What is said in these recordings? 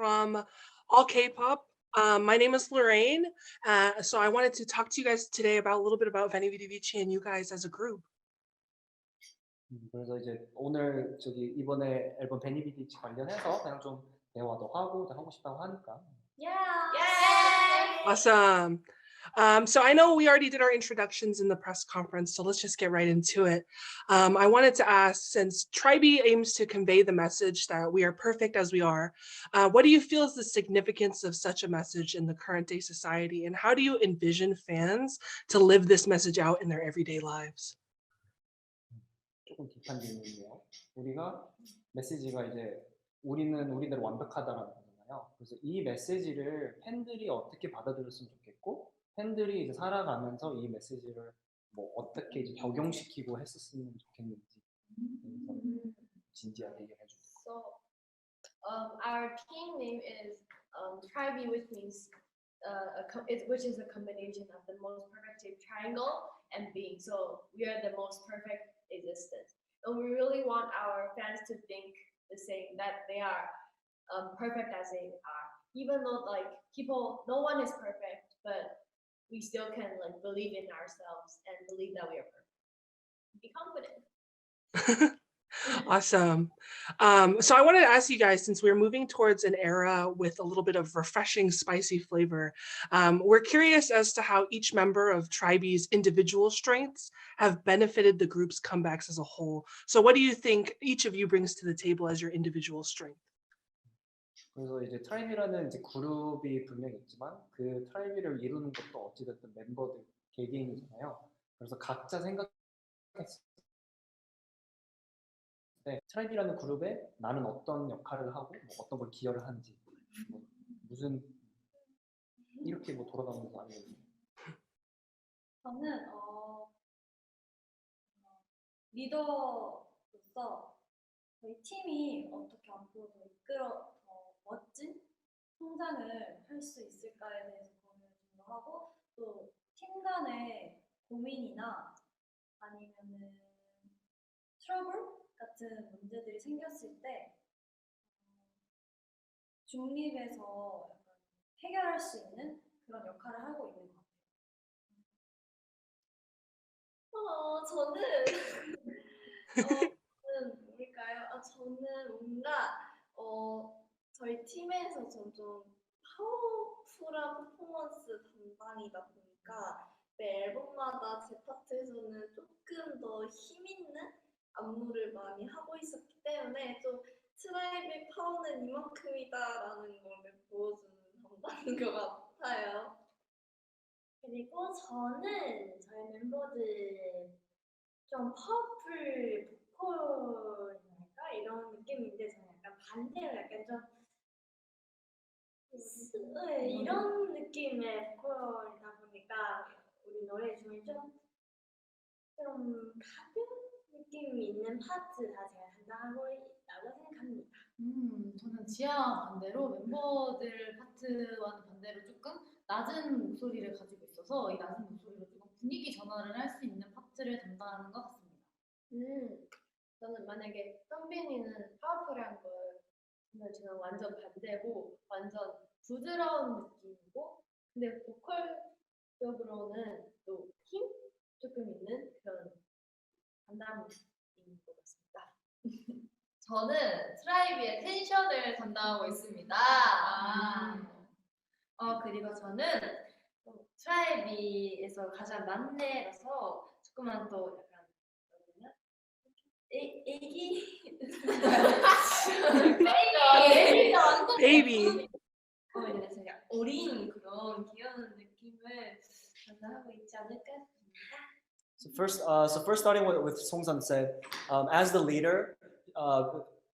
from All K-pop. My name is Lorraine. So I wanted to talk to you guys today about a little bit about VENI VIDI VICI and you guys as a group. 그래서 이제 오늘 이번에 앨범 베니비디치 관련해서 그냥 좀 대화도 하고 싶다고 하니까. Awesome. So I know we already did our introductions in the press conference, so let's just get right into it. I wanted to ask, since TRIBE aims to convey the message that we are perfect as we are, what do you feel is the significance of such a message in the current day society, and how do you envision fans to live this message out in their everyday lives? 조금 비판적인데요. 우리가 메시지가 이제 우리는 우리대로 완벽하다라는 거잖아요. 그래서 이 메시지를 팬들이 어떻게 받아들였으면 좋겠고, 팬들이 이제 살아가면서 이 메시지를 뭐 어떻게 이제 적용시키고 했었으면 좋겠는지 진지하게 얘기해 주세요. So, our team name is TRIBE, which means which is a combination of the most perfect triangle and being. So we are the most perfect existence, and we really want our fans to think the same, that they are perfect as they are, even though like no one is perfect, but we still can like believe in ourselves and believe that we are perfect. Be confident. Awesome. So I wanted to ask you guys, since we're moving towards an era with a little bit of refreshing, spicy flavor, we're curious as to how each member of TRIBE's individual strengths have benefited the group's comebacks as a whole. So what do you think each of you brings to the table as your individual strength? 그래서 이제 트라이비라는 이제 그룹이 분명히 있지만 그 트라이비를 이루는 것도 어찌됐든 멤버들 개개인이잖아요. 그래서 각자 생각했을 때 트라이비라는 그룹에 나는 어떤 역할을 하고 뭐 어떤 걸 기여를 하는지 뭐 무슨 이렇게 뭐 돌아가면서 아니면 저는 리더로서 저희 팀이 어떻게 앞으로 더 이끌어 더 멋진 성장을 할 수 있을까에 대해서 고민을 좀 더 하고, 또 팀 간의 고민이나 아니면은 트러블 같은 문제들이 생겼을 때 중립에서 약간 해결할 수 있는 그런 역할을 하고 있는 것 같아요. 저는 뭘까요? 저는 뭔가 저희 팀에서 좀 파워풀한 퍼포먼스 담당이다 보니까 매 앨범마다 제 파트에서는 조금 더 힘있는 안무를 많이 하고 있었기 때문에 좀 트라이브의 파워는 이만큼이다라는 걸 보여주는 담당인 것 같아요. 그리고 저는 저희 멤버들 좀 파워풀 보컬이랄까 이런 느낌인데, 저는 약간 반대로 약간 좀 이런 느낌의 보컬이다 보니까 우리 노래 중에 좀 가벼운 느낌이 있는 파트 다 제가 담당하고 있다고 생각합니다. 저는 지하 반대로 멤버들 파트와는 반대로 조금 낮은 목소리를 가지고 있어서 이 낮은 목소리로 조금 분위기 전환을 할 수 있는 파트를 담당하는 것 같습니다. 저는 만약에 현빈이는 파워풀한 걸 저는 완전 반대고 완전 부드러운 느낌이고, 근데 보컬적으로는 또 힘 조금 있는 그런 담당인 것 같습니다. 저는 트라이비의 텐션을 담당하고 있습니다. 그리고 저는 트라이비에서 가장 막내라서 조금만 또 약간 애기 Baby. 제가 어린 그런 귀여운 느낌을 담당하고 있지 않을까 싶습니다. So first starting with Songsun said, as the leader,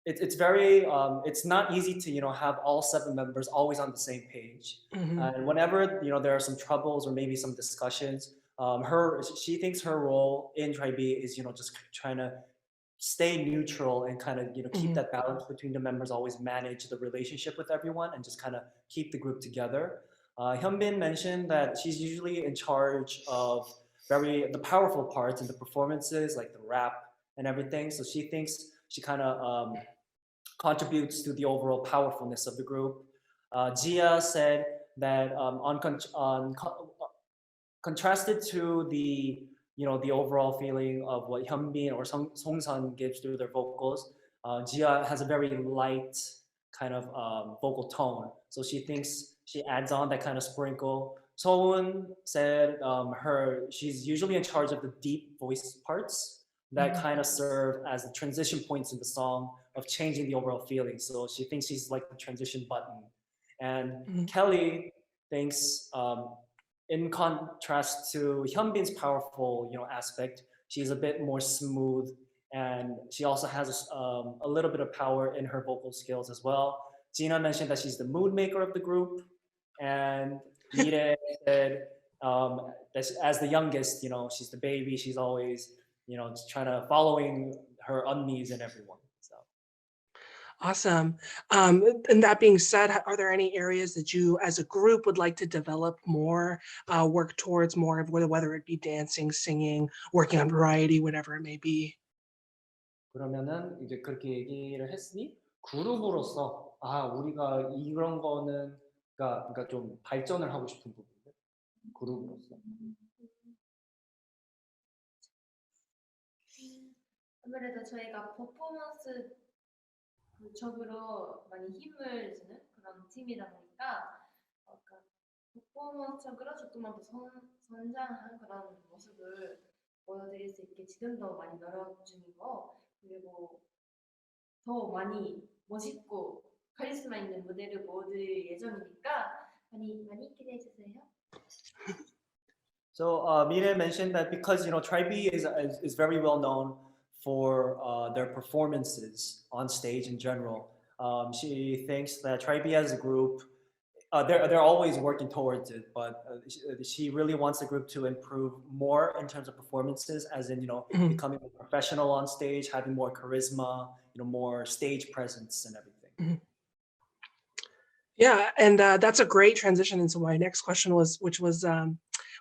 it's very it's not easy to have all 7 members always on the same page. And whenever there are some troubles or maybe some discussions, she thinks her role in TRIBE is just trying to stay neutral and kind of keep that balance between the members, always manage the relationship with everyone and just kind of keep the group together. Hyunbin mentioned that she's usually in charge of the powerful parts in the performances, like the rap and everything. So she thinks she kind of contributes to the overall powerfulness of the group. Jia said that contrasted to the the overall feeling of what Hyunbin or Songsun gives through their vocals, Jia has a very light kind of vocal tone. So she thinks she adds on that kind of sprinkle. Soeun said she's usually in charge of the deep voice parts that kind of serve as the transition points in the song of changing the overall feeling. So she thinks she's like the transition button. And Kelly thinks, in contrast to Hyunbin's powerful, aspect, she's a bit more smooth, and she also has a little bit of power in her vocal skills as well. Jinha mentioned that she's the mood maker of the group, and Mire said that as the youngest, she's the baby. She's always, just trying to following her unneeds and everyone. So. Awesome. And that being said, are there any areas that you as a group would like to develop more, work towards more of, whether it be dancing, singing, working on variety, whatever it may be? 그러면은 이제 그렇게 얘기를 했으니 그룹으로서 우리가 이런 거는 그러니까 좀 발전을 하고 싶은 부분들 그룹으로서. 아무래도 저희가 퍼포먼스 쪽으로 많이 힘을 주는 그런 팀이다 보니까 퍼포먼스적으로 조금만 더 성장한 그런 모습을 보여드릴 수 있게 지금도 많이 노력 중이고, 그리고 더 많이 멋있고 카리스마 있는 무대를 보여드릴 예정이니까 많이 기대해 주세요. So Mire mentioned that because Tribe is very well known for their performances on stage in general. She thinks that Tribe as a group, they're always working towards it, but she really wants the group to improve more in terms of performances, as in becoming more professional on stage, having more charisma, more stage presence and everything. Yeah, and that's a great transition into my next question which was,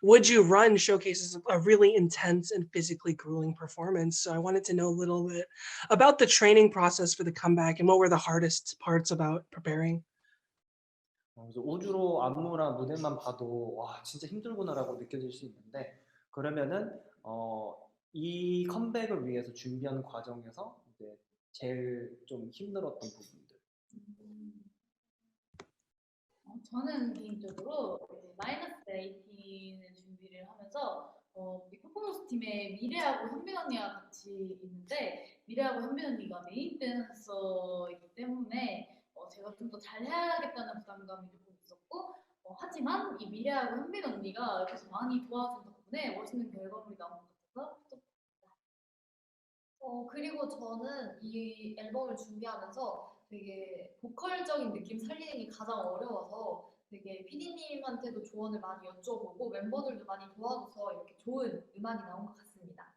would you run showcases of a really intense and physically grueling performance? So I wanted to know a little bit about the training process for the comeback and what were the hardest parts about preparing? 그래서 우주로 안무나 무대만 봐도 와 진짜 힘들구나라고 느껴질 수 있는데, 그러면은 이 컴백을 위해서 준비하는 과정에서 이제 제일 좀 힘들었던 부분들. 저는 개인적으로 마이너스 18을 준비를 하면서 이 퍼포먼스 팀에 미래하고 현빈 언니가 같이 있는데, 미래하고 현빈 언니가 메인 댄서이기 때문에 제가 좀 더 잘해야겠다는 부담감이 조금 있었고, 하지만 이 미래하고 현빈 언니가 옆에서 많이 도와준 덕분에 멋있는 결과물이 나온 것 같아서 그리고 저는 이 앨범을 준비하면서 되게 보컬적인 느낌 살리는 게 가장 어려워서 되게 PD님한테도 조언을 많이 여쭤보고 멤버들도 많이 도와줘서 이렇게 좋은 음악이 나온 것 같습니다.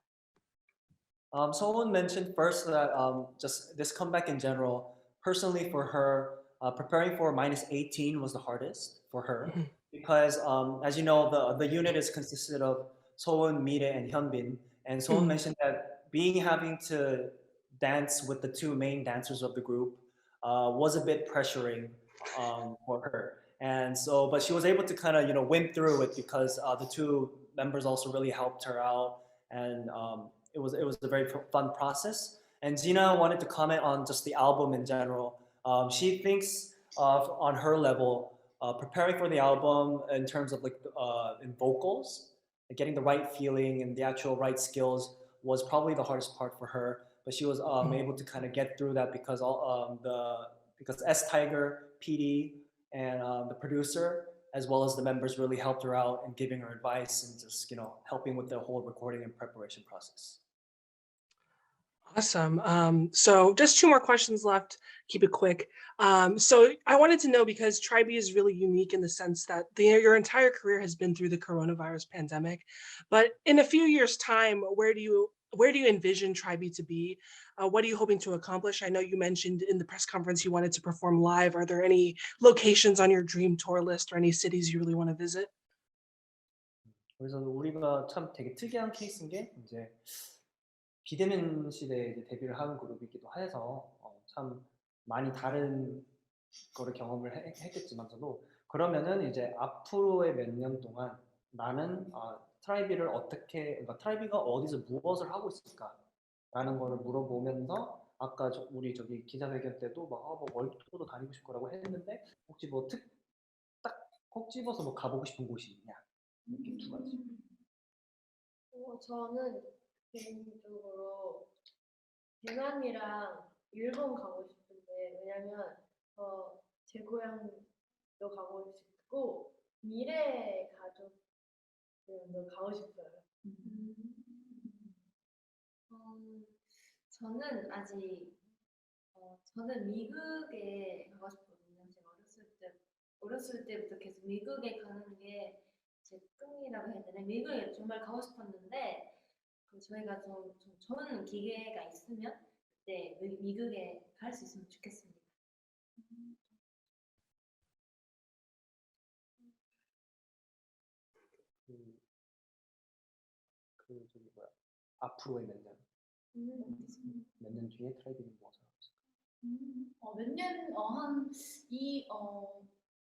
Someone mentioned first that just this comeback in general, personally for her, preparing for -18 was the hardest for her because, as you know, the unit is consisted of Soeun, Mire, and Hyunbin, and Soeun mentioned that having to dance with the two main dancers of the group was a bit pressuring for her, and so but she was able to kind of win through it because the two members also really helped her out, and it was a very fun process. And Jinha wanted to comment on just the album in general. She thinks on her level, preparing for the album in terms of like in vocals, getting the right feeling and the actual right skills was probably the hardest part for her. But she was able to kind of get through that because because S Tiger, PD, and the producer, as well as the members, really helped her out and giving her advice and just helping with the whole recording and preparation process. Awesome. So just two more questions left. Keep it quick. So I wanted to know, because Tribe is really unique in the sense that your entire career has been through the coronavirus pandemic, but in a few years' time, where do you envision Tribe to be? What are you hoping to accomplish? I know you mentioned in the press conference you wanted to perform live. Are there any locations on your dream tour list or any cities you really want to visit? 그래서 우리가 참 되게 특이한 케이스인 게 이제 비대면 시대에 이제 데뷔를 하는 그룹이기도 해서 참 많이 다른 거를 경험을 했겠지만서도 그러면은 이제 앞으로의 몇 년 동안 나는 트라이비를 어떻게, 그러니까 트라이비가 어디서 무엇을 하고 있을까라는 거를 물어보면서 아까 우리 저기 기자회견 때도 뭐 월드투어도 다니고 싶을 거라고 했는데 혹시 뭐 딱 콕 집어서 뭐 가보고 싶은 곳이 있냐 이렇게 두 가지. 저는 개인적으로 대만이랑 일본 가고 싶은데 왜냐면 제 고향도 가고 싶고 미래 가족도 가고 싶어요. 저는 아직 저는 미국에 가고 싶거든요. 제가 어렸을 때부터 계속 미국에 가는 게 제 꿈이라고 해야 되나? 미국에 정말 가고 싶었는데 저희가 좀 좋은 기회가 있으면 그때 미국에 갈 수 있으면 좋겠습니다. 저기 뭐야 앞으로의 몇 년, 몇 년 뒤에 트라이비는 무엇을 하고 있을까?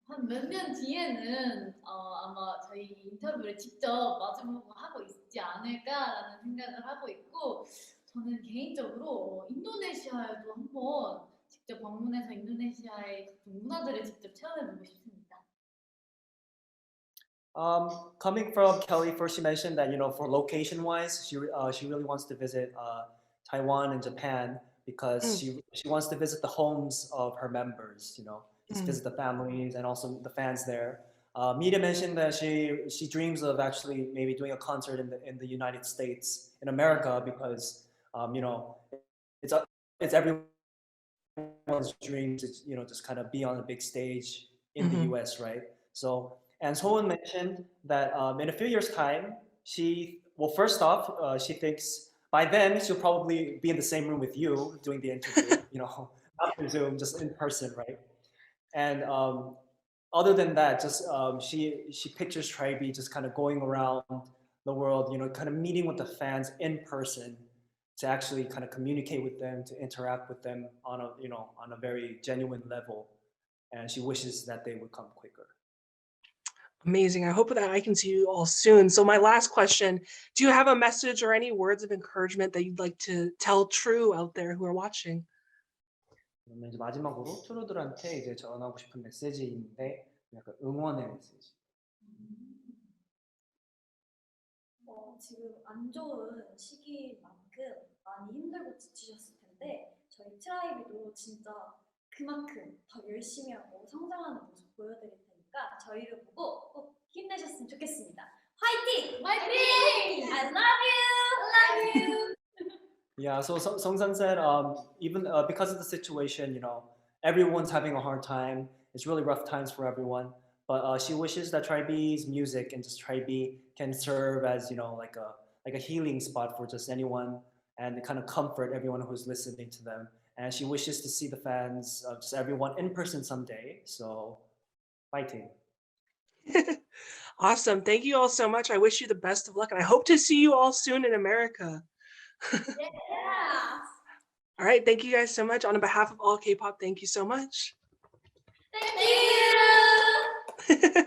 한 몇 년 뒤에는 아마 저희 인터뷰를 직접 마주보고 하고 있지 않을까라는 생각을 하고 있고, 저는 개인적으로 인도네시아에도 한번 직접 방문해서 인도네시아의 각종 문화들을 직접 체험해보고 싶습니다. Coming from Kelly, first she mentioned that for location-wise, she really wants to visit Taiwan and Japan because she wants to visit the homes of her members. Just visit the families and also the fans there. Mire mentioned that she dreams of actually maybe doing a concert in the United States, in America, because it's everyone's dream to just kind of be on a big stage in the U.S., right? So. And Soeun mentioned that in a few years' time, first off, she thinks by then she'll probably be in the same room with you doing the interview, not through Zoom, just in person, right? And other than that, just she pictures Tribe just kind of going around the world, kind of meeting with the fans in person to actually kind of communicate with them, to interact with them on a very genuine level. And she wishes that they would come quicker. Amazing. I hope that I can see you all soon. So my last question, do you have a message or any words of encouragement that you'd like to tell True out there who are watching? 그러면 이제 마지막으로 트루들한테 이제 전하고 싶은 메시지인데 약간 응원의 메시지. 지금 안 좋은 시기만큼 많이 힘들고 지치셨을 텐데 저희 트라이비도 진짜 그만큼 더 열심히 하고 성장하는 모습 보여드릴 테니까 저희를 보고 꼭 힘내셨으면 좋겠습니다. 화이팅! 화이팅! I love you! Love you! Yeah, so Songsun said, even because of the situation, everyone's having a hard time. It's really rough times for everyone. But she wishes that Tribe's music and just Tribe can serve as, like a healing spot for just anyone and kind of comfort everyone who's listening to them. And she wishes to see the fans, just everyone in person someday. So, fighting. Awesome. Thank you all so much. I wish you the best of luck, and I hope to see you all soon in America. Yeah! All right. Thank you guys so much. On behalf of all K-pop, thank you so much. Thank you!